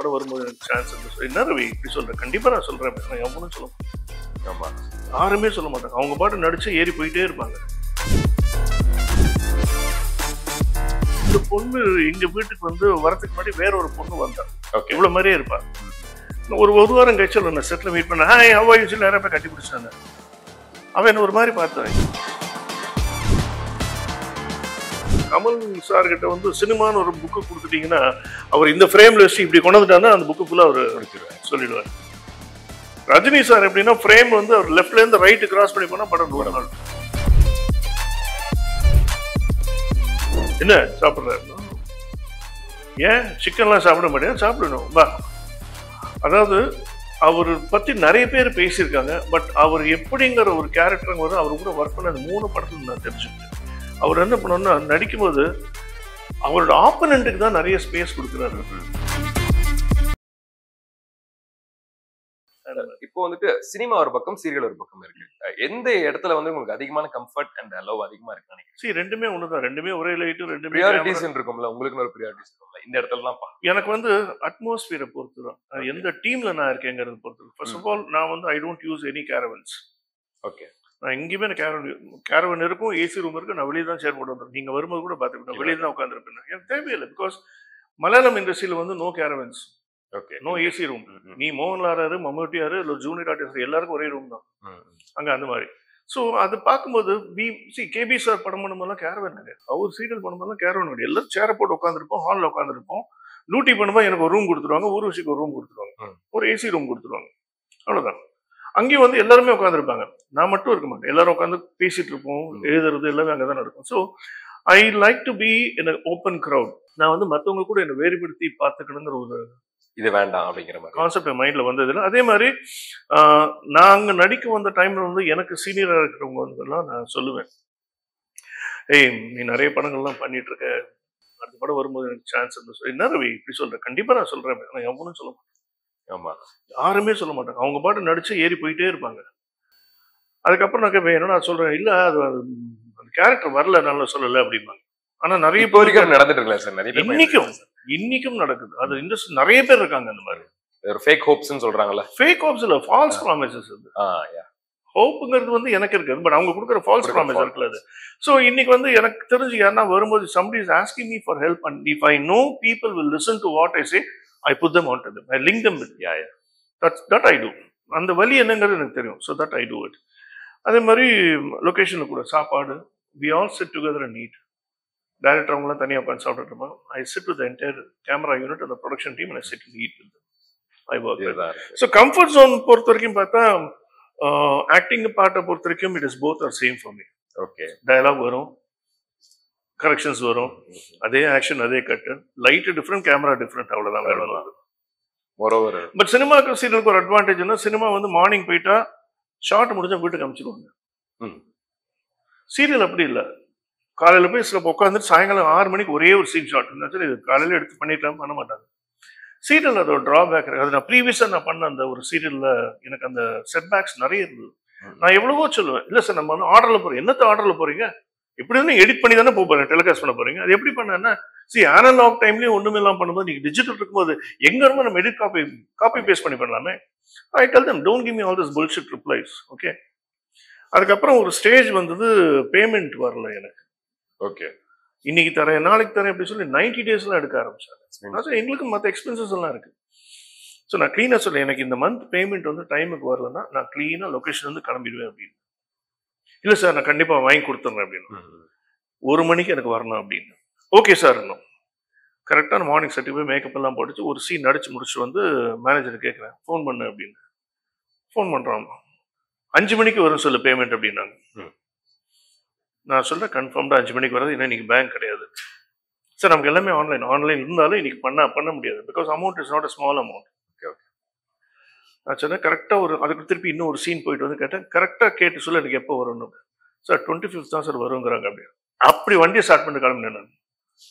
படம் வரும்போது எனக்கு சான்ஸ் இருந்துச்சு. என்ன ரவி இப்படி சொல்கிறேன், கண்டிப்பாக நான் சொல்கிறேன் அப்படின்னு நான் எவ்வளோ சொல்ல மாட்டேன். ஆமாம், யாருமே சொல்ல மாட்டாங்க. அவங்க பாட்டு நடிச்சு ஏறி போயிட்டே இருப்பாங்க. இந்த பொண்ணு எங்க வீட்டுக்கு வந்து வரதுக்கு முன்னாடி வேற ஒரு பொண்ணு வந்தா. இவ்வளவு மாதிரியே இருப்பா. ஒரு வாரம் கழிச்சு நான் செட்டில் மீட் பண்ண ஹாய் ஹவ் ஆர் யூ சொல்லி நேரம் போய் கட்டி பிடிச்சாங்க. அவன் என்ன ஒரு மாதிரி பார்த்தான். கமல் சார் கிட்ட வந்து சினிமான்னு ஒரு புக்கு கொடுத்துட்டீங்கன்னா அவர் இந்த ஃப்ரேம்ல வச்சு இப்படி கொண்டு வந்துட்டாங்கன்னா அந்த புக்கு ஃபுல்லா அவர் சொல்லிடுவார். ரஜினி சார் எப்படின்னா ஃப்ரேம் வந்து அவர் லெஃப்ட்ல இருந்து ரைட்டு கிராஸ் பண்ணி போனா படம் 100 நாள். என்ன சாப்பிட்றாரு? ஏன் சிக்கன்லாம் சாப்பிட மாட்டேன்? சாப்பிடணும் பா. அதாவது அவர் பத்தி நிறைய பேர் பேசியிருக்காங்க. பட் அவர் எப்படிங்கிற ஒரு கேரக்டர் வரும் அவர் கூட ஒர்க் பண்ண அந்த 3 படத்துல நான் தெரிஞ்சுக்கிட்டேன். அவர் என்ன பண்ணோம்னா நடிக்கும்போது அவரோட ஆப்பனண்ட்டுக்கு தான் நிறைய ஸ்பேஸ் கொடுக்குறாரு. இப்போ வந்துட்டு சினிமா ஒரு பக்கம், சீரியல் ஒரு பக்கம் இருக்கு. எந்த இடத்துல வந்து உங்களுக்கு அதிகமான கம்ஃபர்ட் அண்ட் லவ் அதிகமா இருக்கு நினைக்கிறேன்? ரெண்டுமே ஒண்ணுதான். ரெண்டுமே ஒரே லைட்டு, ரெண்டுமே பிரியாரிட்டிஸ் இருக்கும்ல. உங்களுக்கு ஒரு பிரியாரிட்டிஸ் இருக்கும்ல இந்த இடத்துல தான். எனக்கு வந்து அட்மாஸ்பியரை பொறுத்து தான். எந்த டீம்ல நான் இருக்கேங்கிறது பொறுத்து. ஃபர்ஸ்ட் ஆஃப் ஆல் நான் வந்து I don't use any caravans. Okay. நான் எங்கேயுமே கேரவன் இருக்கும், ஏசி ரூம் இருக்கு. நான் வெளியே தான் சேர் போட்டு வந்துடும். நீங்க வரும்போது கூட பார்த்துருப்பேன், வெளியே தான் உட்காந்துருப்பேன். எனக்கு தேவையில்லை. பிகாஸ் மலையாளம் இண்டஸ்ட்ரியில வந்து no caravans, no AC room. நீ மோகன்லாரு, மம்முட்டியாரு, இல்லை ஜூனியர் ஆர்டிஸ்ட் எல்லாருக்கும் ஒரே ரூம் தான் அங்க. அந்த மாதிரி. ஸோ அது பார்க்கும்போது கேபி சார் படம் பண்ணும்போதெல்லாம் கேரவன் கிடையாது. அவர் சீரியல் பண்ணும்போதெல்லாம் கேரவன் கிடையாது. எல்லாரும் சேரை போட்டு உட்காந்துருப்போம், ஹாலில் உட்காந்துருப்போம். லூட்டி பண்ணும்போது எனக்கு ஒரு ரூம் கொடுத்துருவாங்க, ஊர்வசிக்கு ஒரு ரூம் கொடுத்துருவாங்க, ஒரு ஏசி ரூம் கொடுத்துருவாங்க. அவ்வளோதான். அங்கேயும் வந்து எல்லாருமே உட்காந்துருப்பாங்க, நான் மட்டும் இருக்க மாட்டேன். எல்லாரும் உட்காந்து பேசிட்டு இருப்போம், எழுதுறது எல்லாமே அங்கே தான் நடக்கும். So I like to be in open crowd. நான் வந்து மற்றவங்க கூட என்னை வேறுபடுத்தி பார்த்துக்கணுங்கிற ஒரு இது வேண்டாம் அப்படிங்கிற மாதிரி கான்செப்ட் என் மைண்ட்ல வந்ததுல. அதே மாதிரி நான் அங்க நடிக்க வந்த டைம்ல வந்து எனக்கு சீனியரா இருக்கிறவங்க வந்துலாம் நான் சொல்லுவேன், ஏய் நீ நிறைய படங்கள்லாம் பண்ணிட்டு இருக்க, அடுத்த படம் வரும்போது எனக்கு சான்ஸ் இருந்துச்சு. என்ன ரவி இப்படி சொல்றேன், கண்டிப்பா நான் சொல்றேன். நான் எவ்வளவு சொல்ல மாட்டேன். ஆமா, யாருமே சொல்ல மாட்டாங்க. அவங்க பாட்டு நடிச்சு ஏறி போயிட்டே இருப்பாங்க. அதுக்கப்புறம் நான் கேட்பேன், என்ன நான் சொல்றேன், இல்ல அது அந்த கேரக்டர் வரல, நல்லா சொல்லல அப்படிம்பாங்க. ஆனா நிறைய பேருக்கு நடந்துட்டு இருக்கல சார், நிறைய பேர் இன்னைக்கும் நடக்குது. அது இண்டஸ்ட்ரி நிறைய பேர் இருக்காங்க அந்த மாதிரி. ஒரு ஃபேக் ஹோப்ஸ்னு சொல்றாங்கல்ல. ஃபேக் ஹோப்ஸ் இல்ல, ஃபால்ஸ் ப்ராமிசஸ். ஹோப்புங்கிறது வந்து எனக்கு இருக்குது, பட் அவங்க கொடுக்குற ஃபால்ஸ் ப்ராமிஸ் இருக்குல்ல அது. ஸோ இன்னைக்கு வந்து எனக்கு தெரிஞ்சு யாருன்னா வரும்போது somebody is asking me for help and if I know people will listen to what I say, I put them onto them, I link them with that I do. அந்த வழி என்னங்கிறது எனக்கு தெரியும். So that I do it. அதே மாதிரி லொக்கேஷனில் கூட சாப்பாடு, we all sit together and eat. Director அவங்களாம் தனியாக உட்காந்து சாப்பிட்டு இருப்பாங்க. I sit with entire camera unit அந்த production team, I sit eat with I work. So comfort zone பொறுத்த வரைக்கும் பார்த்தா ஆக்டிங் பார்ட்டை பொறுத்த வரைக்கும் it is both are same for me. Okay. Dialogue வரும், கரெக்ஷன்ஸ் வரும், அதே ஆக்ஷன், அதே cut, light different, camera different, அவ்வளோதான் வேலை. பட் சினிமாவுக்கு சீரியலுக்கு ஒரு அட்வான்டேஜ்னா, சினிமா வந்து மார்னிங் போயிட்டா ஷார்ட் முடிஞ்சா வீட்டுக்கு அனுப்பிச்சிடுவாங்க. சீரியல் அப்படி இல்லை. காலையில் போய் சில உட்காந்துட்டு சாயங்காலம் 6 மணிக்கு ஒரே ஒரு சீன் ஷாட் இருந்தாலும் இது காலையில் எடுத்து பண்ணிடலாம், பண்ண மாட்டாங்க. சீரியல் அதோட ட்ராபேக் இருக்குது. அது நான் ப்ரீவியஸாக நான் பண்ண அந்த ஒரு சீரியலில் எனக்கு அந்த செட்பேக்ஸ் நிறைய இருந்தது. நான் எவ்வளவோ சொல்லுவேன், இல்லை சார் நம்ம வந்து ஆர்டரில் போகிறோம். என்னத்தை ஆர்டரில் போகிறீங்க? இப்படி வந்து எடிட் பண்ணி தானே போகிறேன், டெலிகாஸ்ட் பண்ண போகிறீங்க. அது எப்படி பண்ணேன்னா, அனலாக் டைம்லேயும் ஒன்றுமே இல்லாமல் பண்ணும்போது நீங்கள் டிஜிட்டல் இருக்கும்போது எங்கே இருந்தால் நம்ம எடிட் காப்பி பேஸ்ட் பண்ணி பண்ணலாமே. I tell them don't give me all this bullshit replies. Okay. அதுக்கப்புறம் ஒரு ஸ்டேஜ் வந்தது, பேமெண்ட் வரல எனக்கு. ஓகே. இன்னைக்கு தரேன், நாளைக்கு தரேன் அப்படி சொல்லி 90 டேஸ்லாம் எடுக்க ஆரம்பிச்சாங்க. எங்களுக்கு மற்ற எக்ஸ்பென்சஸ் எல்லாம் இருக்கு. ஸோ நான் கிளீனாக சொல்லேன், எனக்கு இந்த மந்த் பேமெண்ட் வந்து டைமுக்கு வரலன்னா நான் கிளீனாக லொக்கேஷன் வந்து கிளம்பிடுவேன் அப்படின்னு. இல்லை சார் நான் கண்டிப்பாக வாங்கி கொடுத்துட்றேன் அப்படின்னு. 1 மணிக்கு எனக்கு வரணும் அப்படின்னு. ஓகே சார் இன்னும் கரெக்டான மார்னிங் செட்டு போய் மேக்கப் எல்லாம் போட்டுச்சு ஒரு சீன் நடிச்சு முடிச்சுட்டு வந்து மேனேஜர் கேட்குறேன், ஃபோன் பண்ணு அப்படின்னு. ஃபோன் பண்ணுறான், 5 மணிக்கு வரும் சொல்லு பேமெண்ட் அப்படின்னாங்க. நான் சொல்கிறேன் கன்ஃபார்ம்டாக 5 மணிக்கு வராது, ஏன்னா இன்னைக்கு பேங்க் கிடையாது சார், நமக்கு எல்லாமே ஆன்லைன் இருந்தாலும் இன்னைக்கு பண்ண முடியாது, because amount is not a small amount. Okay okay. நான் சொன்னேன் கரெக்டாக அதுக்கு திருப்பி இன்னும் ஒரு சீன் போயிட்டு வந்து கேட்டேன், கரெக்டாக கேட்டு சொல்ல எனக்கு எப்போ வரும்னு. சார் 25th தான் சார் வருங்கிறாங்க அப்படின்னு. அப்படி வண்டியை ஸ்டார்ட் பண்ணி கிளம்பினேன் நான்.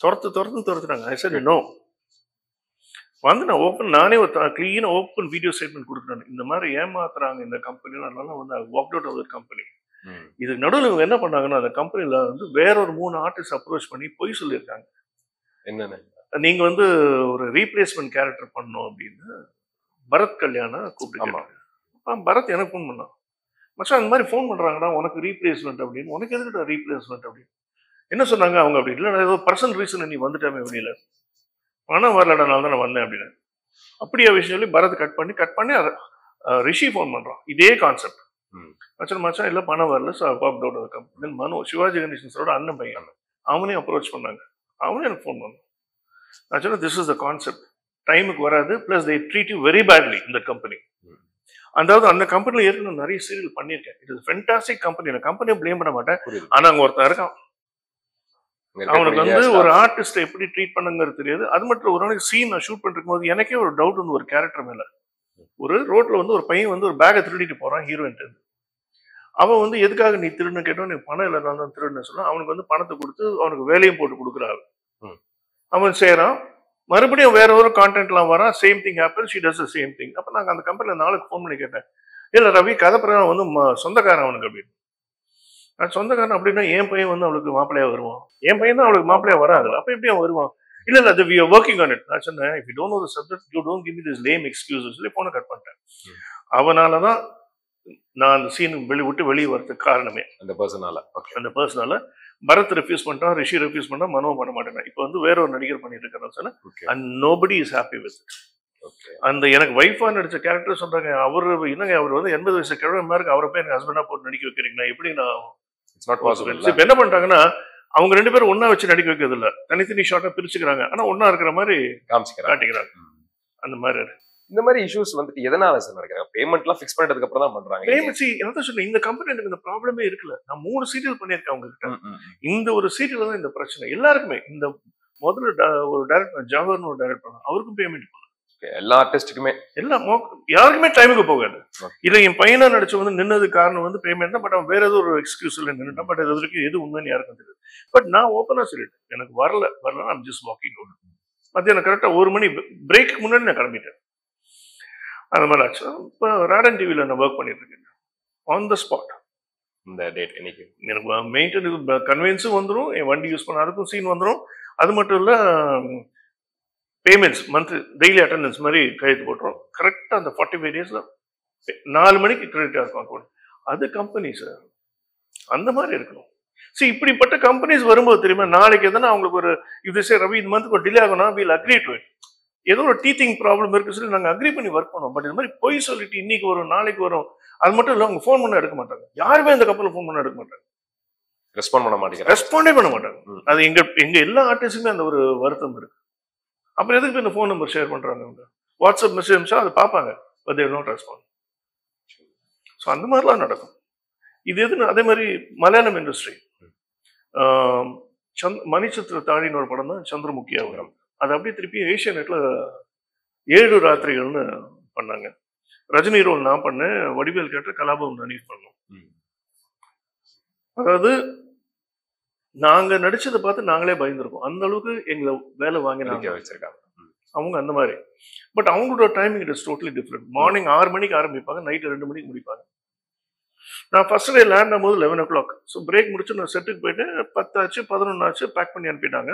துரத்துறாங்க. சார் இன்னும் வந்து நான் நானே ஒரு கிளீனாக ஓப்பன் வீடியோ ஸ்டேட்மெண்ட் கொடுக்குறேன். இந்த மாதிரி ஏமாத்துறாங்க இந்த கம்பெனிலாம், அதனால வந்து walk out of the company. இது நடுவில் இவங்க என்ன பண்ணாங்கன்னா, அந்த கம்பெனில வந்து வேற ஒரு 3 ஆர்டிஸ்ட் அப்ரோச் பண்ணி பொய் சொல்லியிருக்காங்க. என்னன்னு நீங்க வந்து ஒரு ரீப்ளேஸ்மெண்ட் கேரக்டர் பண்ணணும் அப்படின்னு பரத் கல்யாண கூப்பிட்டு பரத் எனக்கு ஃபோன் பண்ணான். மச்சான் அந்த மாதிரி ஃபோன் பண்றாங்கடா உனக்கு ரீப்ளேஸ்மெண்ட் அப்படின்னு. உனக்கு எதுக்கிட்ட ரீப்ளேஸ்மெண்ட் அப்படின்னு என்ன சொன்னாங்க அவங்க? அப்படி இல்லை ஏதோ பர்சனல் ரீசன் நீ வந்துட்டாமே வெளியில, பணம் வரலடனால தான் நான் வந்தேன் அப்படின்னு. அப்படியே விஷயம் சொல்லி பரத் கட் பண்ணி ரிஷி ஃபோன் பண்றான். இதே கான்செப்ட். மச்சான் இல்லை பணம் வரல, மனு சிவாஜி கணேசன் சாரோட அண்ணன் பையன், அவனையும் அப்ரோச் பண்ணாங்க. அவனே எனக்கு ஃபோன் பண்ணான். நான் சொன்னேன் திஸ் இஸ் த கான்செப்ட், டைமுக்கு வராது, plus they treat you very badly இந்த கம்பெனி. அதாவது அந்த கம்பெனில ஏற்கனவே நிறைய சீரியல் பண்ணியிருக்கேன். It is fantastic company. நான் கம்பெனியை பிளேம் பண்ண மாட்டேன். ஆனா அங்க ஒருத்தன் இருக்கான், அவனுக்கு வந்து ஒரு ஆர்டிஸ்ட் எப்படி ட்ரீட் பண்ணுங்கிறது தெரியாது. அது மட்டும் ஒரு நாளைக்கு சீன் நான் ஷூட் பண்ணிருக்கும் போது எனக்கே ஒரு டவுட் வந்து ஒரு கேரக்டர் மேல. ஒரு ரோட்ல வந்து ஒரு பையன் வந்து ஒரு பேக்கை திருடிட்டு போறான் ஹீரோயின். அவன் வந்து எதுக்காக நீ திருடுன்னு கேட்டோம், நீ பணம் இல்லைனால தான் திருடுன்னு சொன்னா அவனுக்கு வந்து பணத்தை கொடுத்து அவனுக்கு வேலையும் போட்டு கொடுக்குறாரு. அவன் செய்யறான், மறுபடியும் வேற ஒரு கான்டென்ட்லாம் வரான், same thing happen, she does the same thing. அப்ப நாங்க அந்த கம்பெனில நாளுக்கு ஃபோன் பண்ணி கேட்டேன், இல்ல ரவி கதை பிரகாரம் வந்து சொந்தக்காரன் அவனுக்கு அப்படின்னு. சொந்தக்காரன் அப்படின்னா என் பையன் வந்து அவளுக்கு மாப்பிள்ளையா வருவான், என் பையன் தான் அவளுக்கு மாப்பிள்ளையா வராது, அப்ப எப்படி அவன் வருவான்? இல்ல இல்ல அது we are working on it. நான் சொன்னேன் if you don't know the subject you don't give me this lame excuses சொல்லி போனை கட் பண்ணிட்டேன். அவனாலதான் நான் அந்த சீன் விட்டு வெளியே வரதுக்கு காரணமே அந்த பர்சனால. பரத் ரெஃப்யூஸ் பண்ணிட்டான், ரிஷி ரெஃப்யூஸ் பண்ணா, மனோ பண்ண மாட்டேன். இப்போ வந்து வேற ஒரு நடிகர் பண்ணிட்டு இருக்காரு சொன்னேன். And nobody is happy with அந்த எனக்கு வைஃபா நடிச்ச கேரக்டர் சொல்றாங்க. அவரு என்னங்க அவர் வந்து 80 வயசு கிழமை இருக்கு, அவரை போய் எனக்கு ஹஸ்பண்டா போட்டு நடிக்க வைக்கிறீங்களா? எப்படி நான் இப்ப என்ன பண்ணிட்டாங்கன்னா அவங்க ரெண்டு பேரும் ஒன்னா வச்சு நடிக்க வைக்கிறது இல்ல, தனித்தனி ஷார்ட்டா பிரிச்சுக்கிறாங்க, ஆனா ஒன்னா இருக்கிற மாதிரி காட்டிக்கிறாங்க. அந்த மாதிரி இந்த மாதிரி இஷ்யூஸ் வந்துட்டு எதனால சார் நடக்குது? பேமெண்ட்லாம் ஃபிக்ஸ் பண்ணதுக்கு அப்புறம் தான் பண்றாங்க. பேமெண்ட் என்ன சொல்றேன், இந்த கம்பெனி எனக்கு இந்த ப்ராப்ளமே இருக்குல்ல. நான் 3 சீரியல் பண்ணியிருக்கேன் அவங்க கிட்ட. இந்த ஒரு சீரியல் தான் இந்த பிரச்சனை எல்லாருக்குமே. இந்த முதல்ல ஒரு டைரக்டர் ஜவஹர்னு ஒரு டைரக்டர், அவருக்கும் பேமெண்ட் போகல. எல்லா ஆர்டிஸ்டுக்குமே எல்லாம் யாருக்குமே டைமுக்கு போகாது. இல்ல என் பையனா நடிச்சு வந்து நின்னது காரணம் வந்து பேமெண்ட் தான். பட் அவன் வேற ஏதோ ஒரு எக்ஸ்கியூஸ்ல நின்றுட்டான். பட் அது வரைக்கும் எது உண்மைன்னு யாருக்கும் தெரியாது. பட் நான் ஓப்பனா சொல்லிட்டேன், எனக்கு வரல ஐம் ஜஸ்ட் வாக்கிங் அவுட். மத்தியானம் கரெக்டா 1 மணி பிரேக்கு முன்னாடி நான் கிளம்பிட்டேன். அந்த மாதிரி ஆச்சு. இப்போ ராடன் டிவியில் நான் ஒர்க் பண்ணிட்டு இருக்கேன் ஆன் த ஸ்பாட். இந்த டேட் இன்னைக்கு எனக்கு மெயின்டெனன்ஸ் கன்வீனியன்ஸும் வந்துடும், என் வண்டி யூஸ் பண்ண அதுக்கும் சீன் வந்துடும். அது மட்டும் இல்லை பேமெண்ட்ஸ் மந்த்லி டெய்லி அட்டண்டன்ஸ் மாதிரி கையெழுத்து போட்டுரும். கரெக்டாக அந்த 45 டேஸில் 4 மணிக்கு கிரெடிட்டாக இருக்கும் அக்கௌண்ட். அது கம்பெனி சார் அந்த மாதிரி இருக்கணும். சரி இப்படிப்பட்ட கம்பெனிஸ் வரும்போது தெரியுமா, நாளைக்கு எதனா அவங்களுக்கு ஒரு இது சரி ரவி இந்த மந்த்துக்கு ஒரு டிலே ஆகும்னா வீல் அக்ரி டு இட். ஏதோ ஒரு டீச்சிங் ப்ராப்ளம் இருக்கு சொல்லி நாங்கள் அக்ரி பண்ணி ஒர்க் பண்ணோம். பட் இது மாதிரி பொய் சொல்லிட்டு இன்னைக்கு வரும் நாளைக்கு வரும். அது மட்டும் இல்லை அவங்க ஃபோன் பண்ண எடுக்க மாட்டாங்க. யாருமே அந்த கப்பலில் ஃபோன் பண்ண எடுக்க மாட்டாங்க, ரெஸ்பாண்டே பண்ண மாட்டாங்க. அது எங்க எல்லா ஆர்டிஸ்டுமே அந்த ஒரு வருத்தம் இருக்கு. அப்புறம் எதுக்கு இந்த ஃபோன் நம்பர் ஷேர் பண்றாங்க? அவங்க வாட்ஸ்அப் மெசேஜ் அனுப்பிச்சா அதை பார்ப்பாங்க, but they will not respond. So அந்த மாதிரிலாம் நடக்கும். இது எதுன்னு அதே மாதிரி மலையாளம் இண்டஸ்ட்ரி மணிச்சித்திர தாழின்னு ஒரு படம் தான் சந்திரமுகியா வரும். அது அப்படியே திருப்பி ஏஷியா நெட்ல 7 ராத்திரிகள்னு பண்ணாங்க. ரஜினி ரோல் நான் பண்ணேன், வடிவேல் கேட்ட கலாபம் நனீஃப் பண்ணோம். அதாவது நாங்க நடிச்சதை பார்த்து நாங்களே பயந்துருக்கோம். அந்த அளவுக்கு எங்களை வேலை வாங்கி நாங்க வச்சிருக்காங்க அவங்க அந்த மாதிரி. பட் அவங்களோட timing it is totally different. Morning 6 மணிக்கு ஆரம்பிப்பாங்க, நைட்டு 2 மணிக்கு முடிப்பாங்க. நான் ஃபர்ஸ்ட் டே லேண்ட் ஆகும்போது 11 o'clock. ஸோ பிரேக் முடிச்சு நான் செட்டுக்கு போயிட்டு 10 ஆச்சு 11 ஆச்சு, பேக் பண்ணி அனுப்பிட்டாங்க.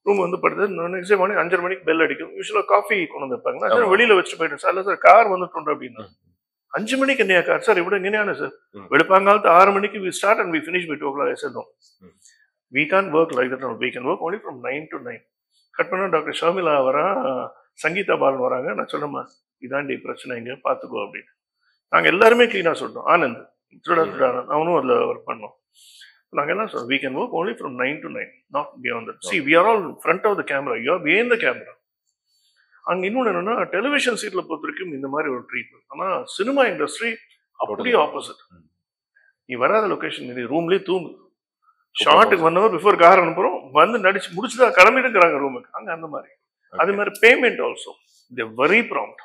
ரூம் வந்து படுத்து நெக்ஸ்ட் டே மார்னிங் 5:30 மணிக்கு பெல் அடிக்கும். யூஸ்வலாக காஃபி கொண்டு வந்துருப்பாங்க. நான் வெளியில வச்சுட்டு போயிட்டேன். சார் இல்லை சார் கார் வந்துட்டோம் அப்படின்னா 5 மணிக்கு என்னையா கார் சார் இவ்வளோ நினையான சார் வெளுப்பாங்காலத்து 6 மணிக்கு we start and we finish by 2 o'clock. Sir we can't work like that. We can work only from 9 to 9. Cut பண்ண டாக்டர் ஷர்மிளா வரா, சங்கீதா பாலன் வராங்க. நான் சொன்னேம்மா இதாண்டி பிரச்சனை இங்கே பார்த்துக்கோ அப்படின்னு. நாங்கள் எல்லாருமே கிளீனாக சொல்லிட்டோம். ஆனந்த் அவனும் அதில் ஒர்க் பண்ணோம். நாங்கள் எல்லாம் சொல்றோம் we can work only from 9 to 9, not beyond that. See, we are all front of the camera, you are behind the camera. அங்கே இன்னொன்று என்னன்னா டெலிவிஷன் சீட்டில் பொறுத்த வரைக்கும் இந்த மாதிரி ஒரு ட்ரீட்மெண்ட். ஆனால் சினிமா இண்டஸ்ட்ரி அப்படியே ஆப்போசிட். நீ வராத லொக்கேஷன் நீ ரூம்லேயே தூங்கு, ஷார்ட்டுக்கு 1 hour பிஃபோர் கார் அனுப்புறோம், வந்து நடிச்சு முடிச்சுதான் கிளம்பிட்டுங்கிறாங்க ரூமுக்கு. அங்கே அந்த மாதிரி. அதே மாதிரி payment also they very prompt.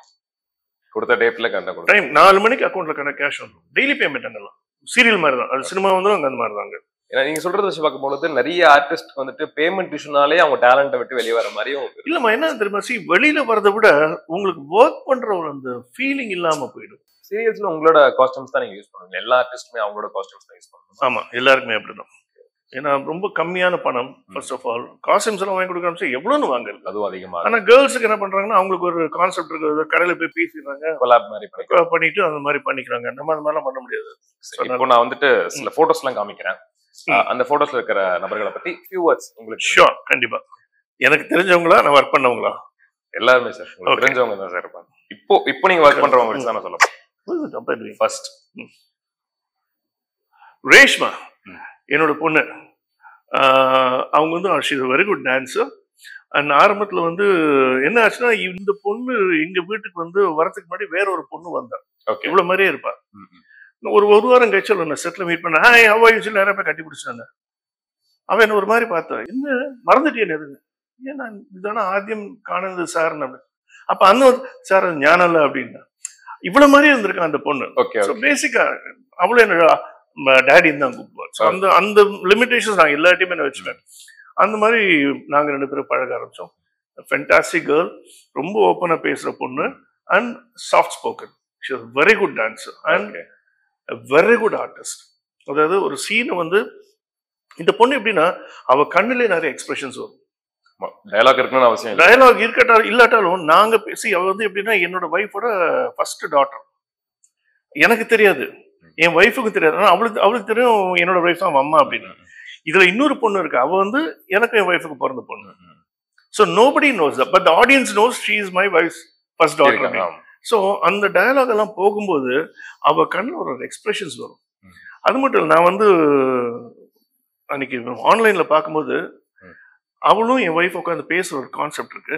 கொடுத்த டேட்ல டைம் 4 மணிக்கு அக்கௌண்ட்ல கேஷ் வந்துடும். டெய்லி பேமெண்ட் அங்கெல்லாம் சீரியல் மாதிரி தான். அது சினிமா வந்துடும் அங்கே அந்த மாதிரி தாங்க. ஏன்னா நீங்க சொல்றத வச்சு பார்க்கும்போது நிறைய ஆர்டிஸ்ட் வந்துட்டு பேமெண்ட் இஷ்யூனாலே அவங்க டேலண்ட்டை விட்டு வெளியே வர மாதிரியும் இல்லம்மா. என்ன தெரியுமா, வெளியில வரதை விட உங்களுக்கு ஒர்க் பண்ற ஒரு அந்த ஃபீலிங் இல்லாம போயிடும். சீரியல்ஸ்ல உங்களோட காஸ்டியூம்ஸ் தான் நீங்க யூஸ் பண்ணுவீங்க. எல்லா ஆர்டிஸ்டுமே அவங்களோட காஸ்டியூம்ஸ் தான் யூஸ் பண்ணுவாங்க. ஆமா, எல்லாருக்குமே அப்படிதான். ஏன்னா ரொம்ப கம்மியான பணம். ஃபர்ஸ்ட் ஆஃப் ஆல் காஸ்டியூம்ஸ் எல்லாம் வாங்கி கொடுக்குறாங்க, எவ்வளோன்னு வாங்கல. அதுவும் அதிகமா ஆனா கேர்ள்ஸுக்கு என்ன பண்றாங்கன்னா, அவங்களுக்கு ஒரு கான்செப்ட் இருக்கு, கடையில போய் பேசிடுறாங்க, கொலாப் மாதிரி பண்ணிக்கலாம். பண்ணிட்டு அந்த மாதிரி பண்ணிக்கிறாங்க. நம்ம அந்த மாதிரிலாம் பண்ண முடியாது. இப்போ நான் வந்துட்டு சில போட்டோஸ் எல்லாம் காமிக்கிறேன். அந்த போட்டோஸ்ல இருக்கிற நபர்களை பத்தி ஃபியூ வேர்ட்ஸ் உங்களுக்கு. ஷூர், கண்டிப்பா. எனக்கு தெரிஞ்சவங்களா, நான் ஒர்க் பண்ணவங்களா? எல்லாருமே சார் உங்களுக்கு தெரிஞ்சவங்க தான் சார் இருப்பாங்க. இப்போ நீங்க ஒர்க் பண்றவங்க வச்சு தான் நான் சொல்ல போறேன். ஃபர்ஸ்ட் ரேஷ்மா, என்னோட பொண்ணு. அவங்க வந்து she is very good dancer. And ஆரம்பத்தில் வந்து என்ன ஆச்சுன்னா, இந்த பொண்ணு எங்க வீட்டுக்கு வந்து வரதுக்கு முன்னாடி வேற ஒரு பொண்ணு வந்தா, இவ்வளவு மாதிரியே இருப்பா. ஒரு வாரம் கழிச்சு நான் செட்டில் மீட் பண்ண, ஹாய் ஹவ் ஆர் யூ சொல்லி நேரா போய் கட்டி பிடிச்சாங்க. அவன் என்ன ஒரு மாதிரி பார்த்தா, என்ன மறந்துட்டேன் எதுங்க, ஏன் நான் இதான ஆദ്യം காணுது சார். அப்ப அந்த சார் அது ஞானம் இல்லை அப்படின்னா, இவ்வளவு மாதிரி இருந்திருக்கான் அந்த பொண்ணு. பேசிக்கா அவளும் என்னோட டேடின்னு தான் கூப்பிடுவார். ஸோ அந்த அந்த லிமிடேஷன்ஸ் நான் எல்லாத்தையுமே நான் வச்சுப்பேன். அந்த மாதிரி நாங்கள் 2 பேரும் பழக ஆரம்பித்தோம். ஃபென்டாஸ்டிக் கேர்ள், ரொம்ப ஓப்பனாக பேசுகிற பொண்ணு and soft spoken. She was very good dancer and very good artist. அதாவது ஒரு சீனை வந்து இந்த பொண்ணு எப்படின்னா, அவள் கண்ணிலே நிறைய எக்ஸ்பிரஷன்ஸ் வரும். டயலாக் இருக்கணும்னு அவசியம், டயலாக் இருக்கட்டாலும் இல்லாட்டாலும் நாங்கள் பேசி, அவள் வந்து எப்படின்னா என்னோட ஒய்ஃபோட ஃபர்ஸ்ட் டாட்டர். எனக்கு தெரியாது, என் ஒய்ஃபுக்கும் தெரியாது. ஆனால் அவளுக்கு தெரியும் என்னோட ஒய்ஃப் தான் அம்மா அப்படின்னு. இதுல இன்னொரு பொண்ணு இருக்கு, அவ வந்து எனக்கு என் ஒய்ஃபுக்கு பிறந்த பொண்ணு. So nobody knows that, but the audience knows she is my wife's first daughter. So அந்த டயலாக் எல்லாம் போகும்போது அவ கண்ணில் ஒரு எக்ஸ்பிரஷன்ஸ் வரும். அது மட்டும் இல்லை, நான் வந்து அன்னைக்கு ஆன்லைன்ல பார்க்கும்போது அவளும் என் ஒய்ஃப் உட்காந்து பேசுற ஒரு கான்செப்ட் இருக்கு.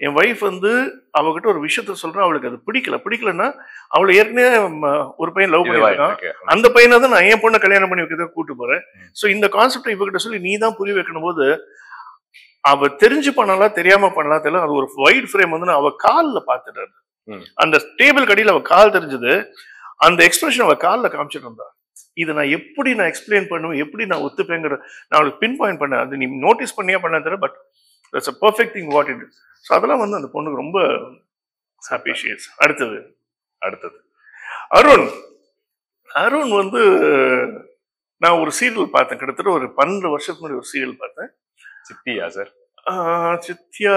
என் ஒய்ஃப் வந்து அவகிட்ட ஒரு விஷயத்த சொல்றா, அவளுக்கு அது பிடிக்கலன்னா அவளை ஏற்கனவே ஒரு பையன் லவ் பண்ணிருக்கான், அந்த பையனை தான் நான் என் பொண்ணை கல்யாணம் பண்ணி வைக்கிறத கூட்டு போறேன். ஸோ இந்த கான்செப்டை இவகிட்ட சொல்லி நீ தான் புரிய வைக்கணும் போது, அவ தெரிஞ்சு பண்ணலாம் தெரியாம பண்ணலாம் தெரியல, அது ஒரு வைட் ஃப்ரேம் வந்து அவ காலில் பார்த்துட்டாரு. அந்த டேபிள் கடியில் அவ கால் தெரிஞ்சது, அந்த எக்ஸ்பிரஷன் அவ காலில் காமிச்சிட்டு இருந்தா. இதை நான் எப்படி நான் எக்ஸ்பிளைன் பண்ணுவேன், எப்படி நான் ஒத்துப்பேங்கிற நான் அவளுக்கு பின் பாயிண்ட் பண்ணேன். அது நீ நோட்டீஸ் பண்ணியா பண்ண தெரியல, but that's a perfect thing what it is. So அதெல்லாம் வந்து அந்த பொண்ணுக்கு ரொம்ப ஹாப்பி ஷேஸ். அடுத்தது அருண் வந்து நான் ஒரு சீரியல் பார்த்தேன், கிட்டத்தட்ட ஒரு 12 வருஷத்துக்கு முன்னாடி ஒரு சீரியல் பார்த்தேன். சித்தியா சார்? சித்தியா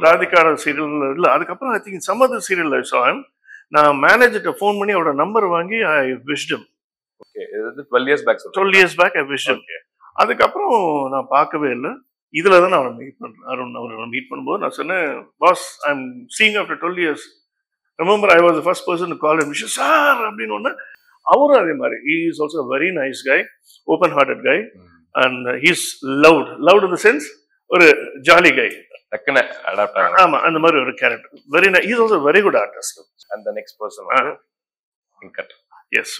ராதிகா சீரியல் இல்லை, அதுக்கப்புறம் I think some other serial I saw him. நான் மேனேஜர்கிட்ட ஃபோன் பண்ணி அவரோட நம்பர் வாங்கி ஐ wished him. ஓகே, இது 12 years back ஐ wished him. அதுக்கப்புறம் நான் பார்க்கவே இல்லை. இதுல தான் நான் அவரை மீட் பண்றேன். அருண் அவரை மீட் பண்ணும்போது நான் சொன்னேன், boss I am seeing after 12 years. Remember I was the first person to call him sir அப்படின்னு ஒன்று. அவரும் அதே மாதிரி, he is also a very nice guy, open hearted guy, and he is loud in the sense ஒரு jolly guy. டக்குனு adapt ஆகும். ஆமா, அந்த மாதிரி ஒரு character. Very nice. he is also a very good artist. and the next person வந்து Venkat. S,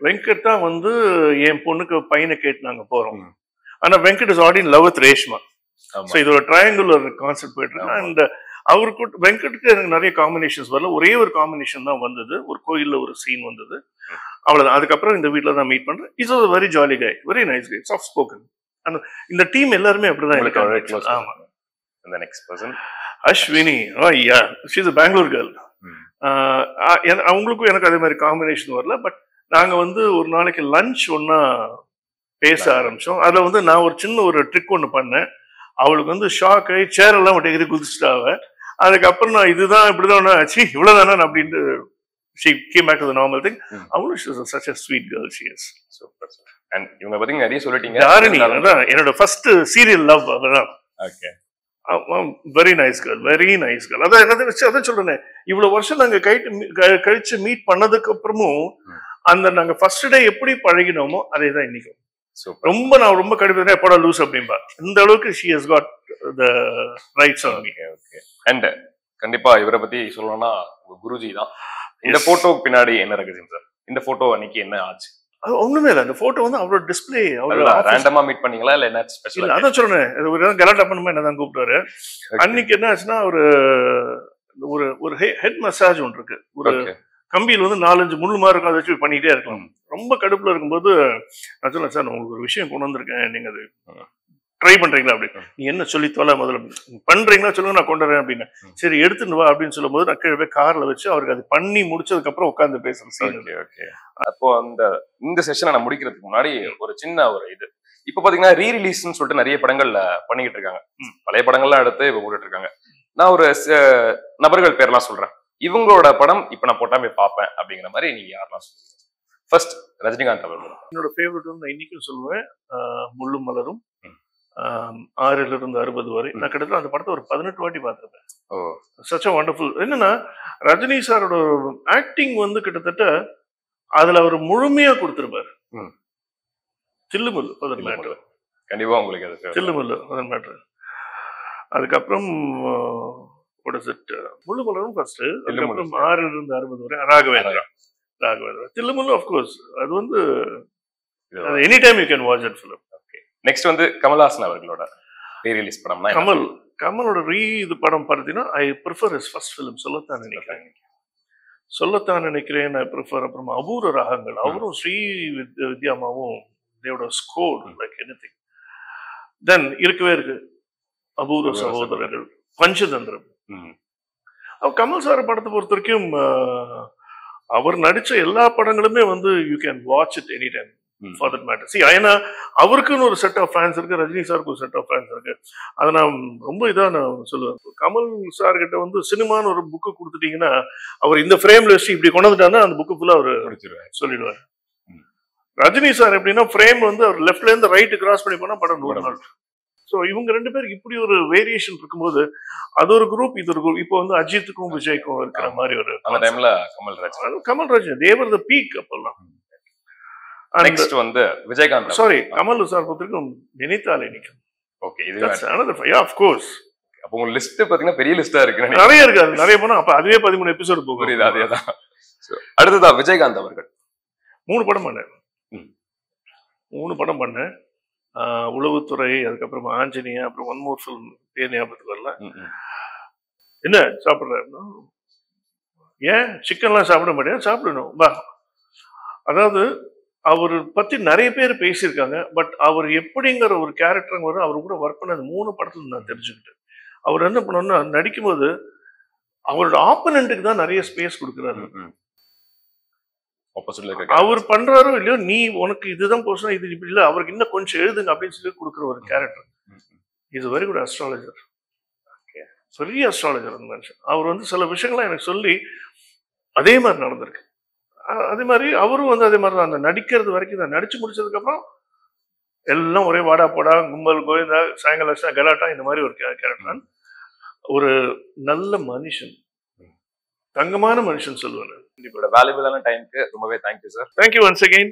Venkat தான் வந்து என் பொண்ணுக்கு பையனை கேட்டு நாங்க போறோம். ஆனா Venkat is already in love with Reshma. So இது ஒரு ட்ரையாங்குலர் கான்செப்ட் போயிட்டு இருக்கு. அண்ட் அவருக்கு வெங்கட்டுக்கு எனக்கு நிறைய காம்பினேஷன்ஸ் வரல, ஒரே ஒரு காம்பினேஷன் தான் வந்தது, ஒரு கோயில்ல ஒரு சீன் வந்தது, அவ்வளவுதான். அதுக்கப்புறம் இந்த வீட்டில் தான் மீட் பண்றேன். Is also very jolly guy, very nice guy, soft spoken. அந்த இந்த டீம் எல்லாருமே அப்படிதான் இருக்காங்க. ஆமா. the next person Ashwini. Yeah, she is a Bangalore girl. அவங்களுக்கும் எனக்கு அதே மாதிரி காம்பினேஷன் வரல, பட் நாங்க வந்து ஒரு நாளைக்கு லஞ்ச் ஒன்னா பேச ஆரம்பிச்சோம். அதுல வந்து நான் ஒரு சின்ன ஒரு ட்ரிக் ஒன்று பண்ணேன். அவளுக்கு வந்து ஷாக் ஆகி சேர் எல்லாம் ஒட்டி குதிச்சுட்டாவ. அதுக்கப்புறம் நான் இதுதான் இப்படிதான் ஆச்சு, இவ்வளவுதானே அப்படின்ட்டு she came back to the normal thing. அவளும் she is such a sweet girl she is. Super. and இவங்க பத்தி நிறைய சொல்லிட்டீங்க. தாரிணி அதான் என்னோட ஃபர்ஸ்ட் சீரியல் லவ். அவதான். Okay, very nice girl, very nice girl. அதான் சொல்றேன், இவ்வளவு வருஷம் நாங்க கழிச்சு மீட் பண்ணதுக்கு அப்புறமும் அந்த நாங்க ஃபர்ஸ்ட் டே எப்படி பழகினோமோ அதே தான் இன்னைக்கும். நான் ரொம்ப கடுமையா எப்படா லூஸ் அப்படின்பா. இந்த அளவுக்கு she has got the rights on me. Okay. and கண்டிப்பா இவரை பத்தி சொல்லணும்னா குருஜி தான். இந்த போட்டோக்கு பின்னாடி என்ன ரகசியம் சார்? இந்த போட்டோ அன்னைக்கு என்ன ஆச்சு? அது ஒண்ணுமே இல்லை, அந்த போட்டோ வந்து அவரோட டிஸ்பிளே. ரேண்டமா மீட் பண்ணீங்களா இல்ல என்ன ஸ்பெஷல்? அதான் சொல்றேன், கலாட்டா பண்ணுமா என்னதான் கூப்பிட்டாரு. அன்னைக்கு என்ன ஆச்சுன்னா, ஒரு ஹெட் மசாஜ் ஒன்று இருக்கு, ஒரு கம்பியில் வந்து 4-5 முள்ளு மாதிரி இருக்கும், அதை வச்சு பண்ணிட்டே இருக்கலாம். ரொம்ப கடுப்புல இருக்கும்போது நான் சொன்னேன், சார் உங்களுக்கு ஒரு விஷயம் கொண்டு வந்திருக்கேன், நீங்க அது ட்ரை பண்றீங்களா அப்படி? நீ என்ன சொல்லி தொலை முதல்ல, பண்றீங்களா சொல்லுங்க, நான் கொண்டு வரேன் அப்படின்னு. சரி எடுத்துட்டு வா அப்படின்னு சொல்லும் போது நான் கீழே போய் கார்ல வச்சு அவருக்கு அது பண்ணி முடிச்சதுக்கு அப்புறம் உட்காந்து பேசுறேன். அப்போ இந்த செஷனை நான் முடிக்கிறதுக்கு முன்னாடி ஒரு சின்ன இது இப்ப பாத்தீங்கன்னா ரீரிலீஸ்ன்னு சொல்லிட்டு நிறைய படங்கள்ல பண்ணிக்கிட்டு இருக்காங்க. பழைய படங்கள்லாம் எடுத்து இப்ப போட்டுட்டு இருக்காங்க. நான் ஒரு நபர்கள் பேர்லாம் சொல்றேன். இவங்களோட படம் இப்ப நான் போட்டா போய் பார்ப்பேன் அப்படிங்கிற மாதிரி நீங்க யாரெல்லாம் சொல்லுங்க? ஃபர்ஸ்ட் ரஜினிகாந்த் அவர்கள். என்னோட ஃபேவரட் வந்து நான் இன்னைக்கும் சொல்லுவேன், முள்ளும் மலரும், 6ல் இருந்து 60 வரை. நான் கிட்டத்தட்ட அந்த படத்தை ஒரு 18 வாட்டி பார்த்துருப்பேன். Such a wonderful. என்னன்னா ரஜினி சாரோட ஆக்டிங் வந்து கிட்டத்தட்ட அதுல அவர் முழுமையா கொடுத்திருப்பாரு. தில்லுமுல்லு மேட்டர், கண்டிப்பா உங்களுக்கு தில்லுமுல்லு மேட்டர். அதுக்கப்புறம் முள்ளு மலரும் ஃபர்ஸ்ட், அதுக்கப்புறம் 6ல் இருந்து 60 வரை ராகவேந்திரா. தில்லுமுல்லு ஆஃப்கோர்ஸ் அது வந்து any time you can watch that film. Next வந்து கமல்ஹாசன் அவர்களோட ரீ ரிலீஸ் படம்னா கமலோட இது படம் பார்த்தீங்கன்னா I prefer his first film சொல்லத்தான் நினைக்கிறேன் ஐ ப்ரிஃபர். அப்புறமா அபூர்வ ராகங்கள், அவரும் ஸ்ரீ வித்யாமாவும் தேவோட ஸ்கோர் லைக் எனிதிங். தென் இருக்கவே இருக்கு அபூர்வ சகோதரர்கள், பஞ்சதந்திரம். கமல் சார் படத்தை பொறுத்த வரைக்கும் அவர் நடிச்ச எல்லா படங்களுமே வந்து you can watch it any time for that matter. ஏன்னா அவருக்குன்னு ஒரு செட் ஆஃப் ஃபேன்ஸ் இருக்கு, ரஜினி சாருக்கு ஒரு செட் ஆஃப் ஃபேன்ஸ் இருக்கு. அதை நான் ரொம்ப இதாக நான் சொல்லுவேன். கமல் சார் கிட்ட வந்து சினிமான்னு ஒரு புக்கு கொடுத்துட்டீங்கன்னா அவர் இந்த ஃப்ரேம்ல வச்சு இப்படி கொண்டு வந்துட்டாருன்னா அந்த புக்கு ஃபுல்லா அவர் சொல்லிடுவார். ரஜினி சார் எப்படின்னா ஃப்ரேம் வந்து அவர் லெஃப்ட்ல இருந்து ரைட்டு கிராஸ் பண்ணி போனா படம் 100 நாள். ஸோ இவங்க 2 பேருக்கு இப்படி ஒரு வேரியேஷன் இருக்கும்போது அது ஒரு குரூப், இது ஒரு குரூப். இப்போ வந்து அஜித்துக்கும் விஜய்க்கும் இருக்கிற மாதிரி ஒரு கமல்ராஜ் தேவர் த பீக் அப்பெல்லாம். நெக்ஸ்ட் வந்து விஜயகாந்த். சாரி, கமல் சார் பொறுத்தவரைக்கும் நினைத்தாலே நிற்கும். ஓகே, இது ஆஃப் கோர்ஸ். அப்போ உங்க லிஸ்ட் பாத்தீங்கன்னா பெரிய லிஸ்டா இருக்கு, நிறைய இருக்கு. அது நிறைய போனா அப்ப அதுவே 13 எபிசோடு போகும். புரியுது, அதேதான். அடுத்ததா விஜயகாந்த் அவர்கள் 3 படம் பண்ணேன். 3 படம் பண்ணேன். உளவுத்துறை, அதுக்கப்புறம் ஆஞ்சனியா, அப்புறம் ஒன் மோர் ஃபிலிம் பேர் ஞாபகத்துக்கு வரல. என்ன சாப்பிட்றேன்னா ஏன் சிக்கன்லாம் சாப்பிட மாட்டேன், சாப்பிடணும் பா. அதாவது அவர் பத்தி நிறைய பேர் பேசியிருக்காங்க. பட் அவர் எப்படிங்கிற ஒரு கேரக்டர் வரும், அவர் கூட ஒர்க் பண்ண 3 படத்துல நான் தெரிஞ்சுக்கிட்டேன். அவர் என்ன பண்ணோம்னா நடிக்கும்போது அவரோட ஆப்பனண்ட்டுக்கு தான் நிறைய ஸ்பேஸ் கொடுக்குறாரு. அவர் பண்றாரோ இல்லையோ, நீ உனக்கு இதுதான் போர்ஷன், இது இப்படி இல்லை, அவருக்கு இன்னும் கொஞ்சம் எழுதுங்க அப்படின்னு சொல்லி கொடுக்குற ஒரு character. Is very good astrologer, பெரிய அஸ்ட்ராலஜர் அந்த மனுஷன். அவர் வந்து சில விஷயங்கள்லாம் எனக்கு சொல்லி அதே மாதிரி நடந்திருக்கு. அதே மாதிரி அவரும் வந்து அதே மாதிரி தான். அந்த நடிக்கிறது வரைக்கும் தான், நடிச்சு முடிச்சதுக்கு அப்புறம் எல்லாம் ஒரே வாடா போடா, கும்பல் கோவிந்தா, சாயங்காலம் கலாட்டா, இந்த மாதிரி ஒரு கேரக்டர். ஒரு நல்ல மனுஷன், தங்கமான மனுஷன் சொல்லுவாரு. வேல்யூபிளான டைமுக்கு ரொம்பவே thank you sir. Thank you once again.